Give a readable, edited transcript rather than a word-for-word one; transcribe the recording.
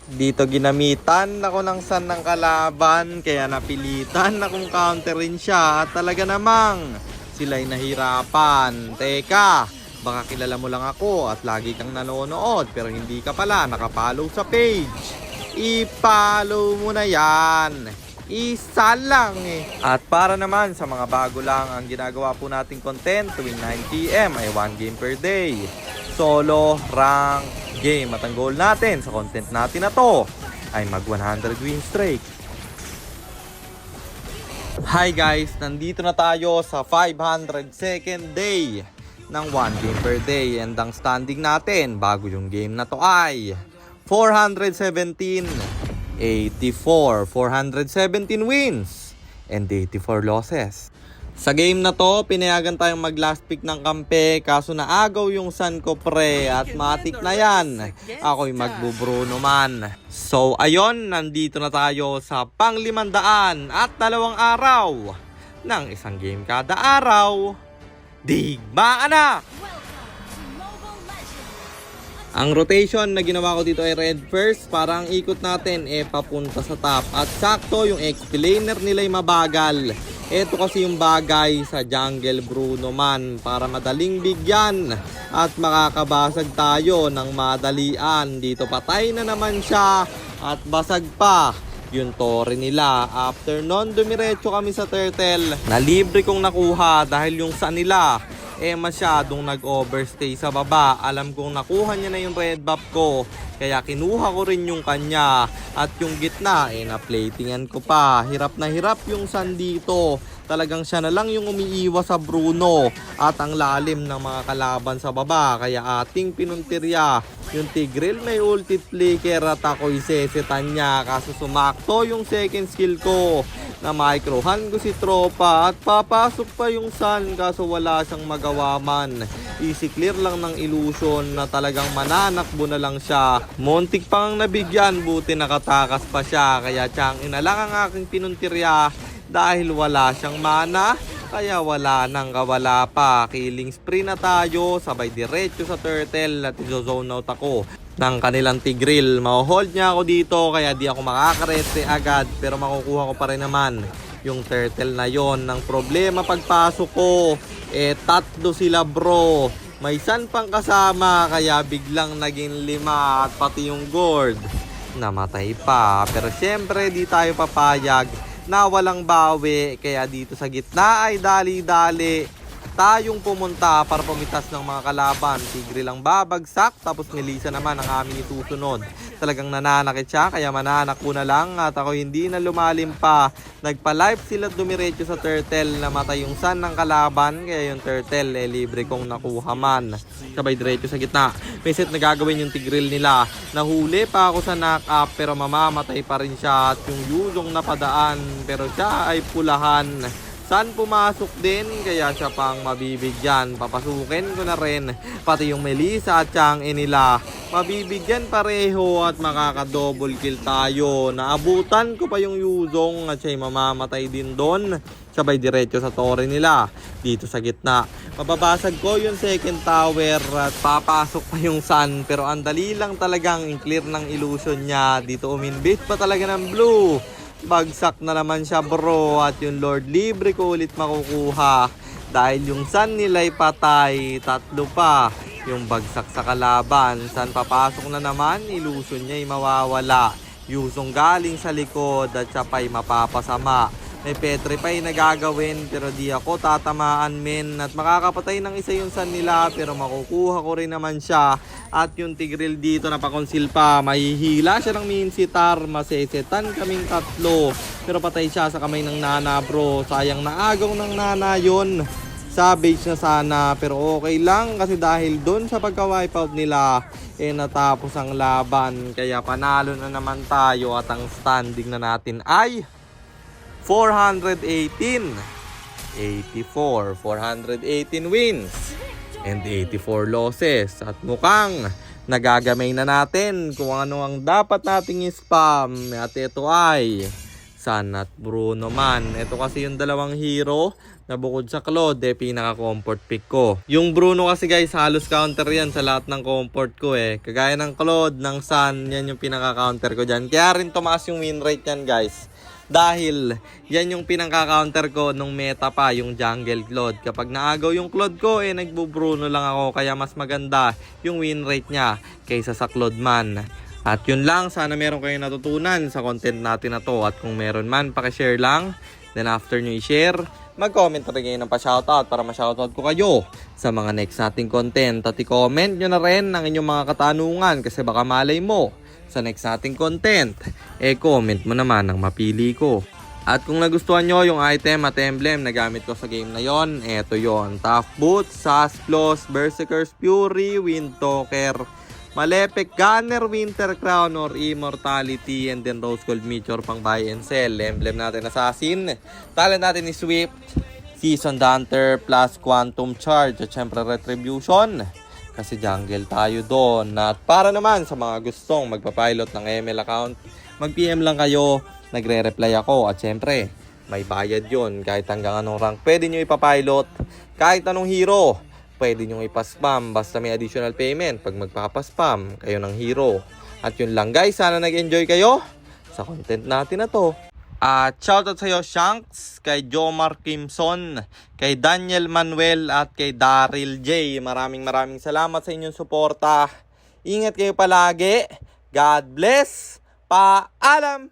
Dito ginamitan ako ng san ng kalaban, kaya napilitan akong counterin siya at talaga namang sila'y nahirapan. Teka, baka kilala mo lang ako at lagi kang nanonood pero hindi ka pala nakapollow sa page. I-follow mo na yan. Isa lang eh. At para naman sa mga bago lang, ang ginagawa po nating content tuwing 9 PM ay 1 game per day. Solo, rank, game. At ang goal natin sa content natin na to ay mag 100 win streak. Hi guys, nandito na tayo sa 502nd day ng 1 game per day. And ang standing natin bago yung game na to ay 417, 84, 417 wins and 84 losses. Sa game na to, pinayagan tayong mag last pick ng kampe, kaso naagaw yung sun ko pre at matik na yan. Ako'y magbubruno man. So ayon, nandito na tayo sa pang 500 at 2 araw ng isang game kada araw. Digmaan na! Ang rotation na ginawa ko dito ay red first para ang ikot natin papunta sa top. At sakto yung XP laner nila ay mabagal. Ito kasi yung bagay sa jungle Bruno man para madaling bigyan at makakabasag tayo ng madalian. Dito patay na naman siya at basag pa yung tore nila. After nun, dumiretso kami sa turtle na libre kong nakuha dahil yung sa nila masyadong nag-overstay sa baba. Alam kong nakuha niya na yung red buff ko, kaya kinuha ko rin yung kanya. At yung gitna, na-platingan ko pa. Hirap na hirap yung sun dito. Talagang siya na lang yung umiiwas sa Bruno. At ang lalim ng mga kalaban sa baba, kaya ating pinuntirya. Yung Tigreal may ulti flicker at ako'y sesetan niya. Kaso sumakto yung second skill ko. Na microhan ko si tropa at papasok pa yung sun, kaso wala siyang magawa man. Easy clear lang ng illusion na talagang mananakbo na lang siya. Montik pang nabigyan, buti nakatakas pa siya. Kaya tiyang inalang ang aking pinuntirya dahil wala siyang mana. Kaya wala nang kawala pa. Killing spree na tayo, sabay diretso sa turtle at izo-zone out ako ng kanilang Tigreal. Ma-hold niya ako dito kaya di ako makakarete agad, pero makukuha ko pa rin naman yung turtle na yon. Ng problema pagpasok ko, tatlo sila bro. May sun pang kasama kaya biglang naging 5 at pati yung gourd namatay pa. Pero syempre di tayo papayag na walang bawi, kaya dito sa gitna ay dali-dali tayong pumunta para pumitas ng mga kalaban. Tigreal lang babagsak, tapos Melissa naman ang aming isusunod. Talagang nananakit siya, kaya mananak ko na lang at ako hindi na lumalim pa. Nagpa-life sila at dumiretso sa turtle. Namatay yung sun ng kalaban, kaya yung turtle libre kong nakuha man. Sabay diretso sa gitna. May set na gagawin yung Tigreal nila. Nahuli pa ako sa knock-up pero mamamatay pa rin siya. At yung Yuzong napadaan pero siya ay pulahan. Sun pumasok din kaya siya pang mabibigyan. Papasukin ko na rin pati yung Melissa at Chang nila. Mabibigyan pareho at makaka-double kill tayo. Naabutan ko pa yung Yuzong at siya'y mamamatay din doon. Sabay diretso sa tore nila dito sa gitna. Mababasag ko yung second tower at papasok pa yung sun. Pero ang dali lang talagang clear ng illusion niya. Dito uminbit pa talaga ng blue. Bagsak na naman siya bro at yung Lord libre ko ulit makukuha dahil yung sun nila'y patay. Tatlo pa yung bagsak sa kalaban. Sun papasok na naman, illusion niya ay mawawala. Yuzong galing sa likod at siya pa'y mapapasama. May petrify na gagawin pero di ako tatamaan men. At makakapatay ng isa yung sun nila pero makukuha ko rin naman siya. At yung Tigreal dito napakonsil pa. Mahihila siya ng minsitar. Masesetan kaming tatlo. Pero patay siya sa kamay ng Nana bro. Sayang na agaw ng Nana yun. Savage na sana pero okay lang kasi dahil doon sa pagka-wipeout nila natapos ang laban. Kaya panalo na naman tayo at ang standing na natin ay 418, 84, 418 wins and 84 losses. At mukhang nagagamay na natin kung ano ang dapat nating spam. At ito ay San at Bruno man. Ito kasi yung dalawang hero na bukod sa Claude, pinaka-comfort pick ko. Yung Bruno kasi guys, halos counter yan sa lahat ng comfort ko eh. Kagaya ng Claude, ng San, yan yung pinaka-counter ko dyan. Kaya rin tumaas yung win rate yan guys. Dahil yan yung pinaka-counter ko nung meta pa, yung jungle Claude. Kapag naagaw yung Claude ko, nagbo-Bruno lang ako. Kaya mas maganda yung win rate niya kaysa sa Claude man. At yun lang, sana meron kayong natutunan sa content natin na to. At kung meron man, pakishare lang. Then after nyo i-share, mag-comment rin kayo ng pa-shoutout para ma-shoutout ko kayo sa mga next nating content. At i-comment nyo na rin ang inyong mga katanungan kasi baka malay mo sa next nating content. Comment mo naman ang mapili ko. At kung nagustuhan nyo yung item at emblem na gamit ko sa game na yon, eto yon: Tough Boots, Sasplos, Berserker's Fury, Windtalker, Malefic Gunner, Winter Crown or Immortality, and then Rose Gold Meteor pang buy and sell. Emblem natin Assassin. Talent natin ni Swift, Seasoned Hunter plus Quantum Charge at syempre Retribution. Kasi jungle tayo doon. At para naman sa mga gustong magpa-pilot ng ML account, mag-PM lang kayo, nagre-reply ako. At syempre, may bayad yon kahit hanggang anong rank. Pwede nyo ipapilot kahit anong hero. Pwede nyo ipaspam basta may additional payment pag magpapaspam kayo ng hero. At yun lang guys, sana nag-enjoy kayo sa content natin na to. At shoutout sa iyo Shanks, kay Jomar Kimson, kay Daniel Manuel at kay Daryl J. Maraming salamat sa inyong suporta. Ingat kayo palagi. God bless. Paalam!